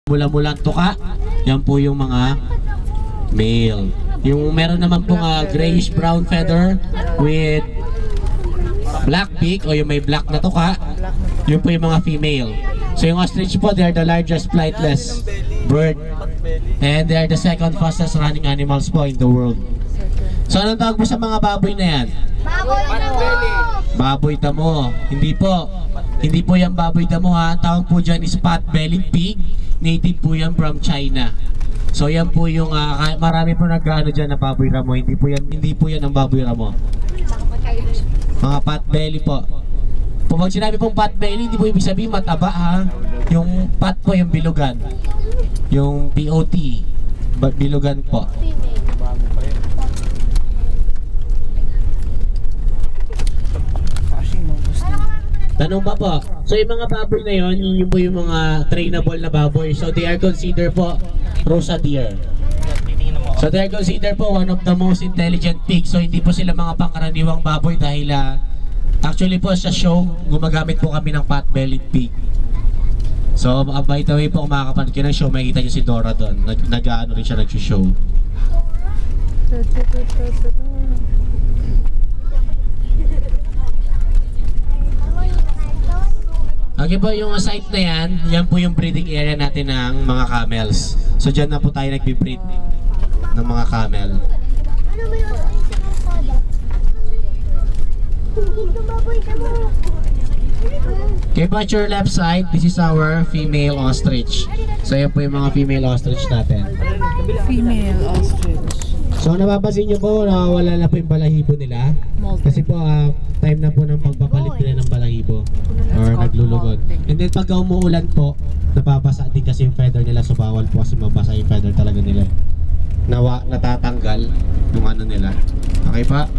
mula-mulang tuka, yan po yung mga male. Yung meron naman pong grayish brown feather with black beak o yung may black na tuka, yun po yung mga female. So yung ostrich po, they are the largest flightless bird and they are the second fastest running animals po in the world. So anong tawag mo sa mga baboy na yan? Baboy damo! Baboy damo. Hindi po. Hindi po yan baboy damo ha. Ang tawag po dyan is pot-bellied pig. Native po yan from China. So yan po yung marami po nag-ano dyan na baboy ramo. Hindi po yan ang baboy ramo. Mga pot-belly po. Pag sinabi pong pot-belly, hindi po ibig sabihin mataba ha. Yung pot po yung bilugan. Yung POT. Bilugan po. Tanong pa po. So yung mga baboy na yon, yun po yung mga trainable na baboy. So they are considered po Rosa deer. So they are considered po one of the most intelligent pigs. So hindi po sila mga pangkaraniwang baboy dahil actually po sa show, gumagamit po kami ng pot-bellied pig. So by the way po, kung makakapanood kayo ng show, makikita nyo si Dora doon. Nag-ano rin siya, nag-show. Okay po, yung site na yan, yan po yung breeding area natin ng mga camels. So dyan na po tayo nagbe-breed ng mga camel. Okay po, at your left side, this is our female ostrich. So yan po yung mga female ostrich natin. Female ostrich. So napapansin nyo po na wala na po yung balahibo nila. Kasi po time na po ng pagpapalit nila ng balahibo or naglulugod. And then pagka umuulan po, napapasa din kasi yung feather nila, so bawal po kasi mabasa yung feather talaga nila. Natatanggal yung ano nila. Okay pa?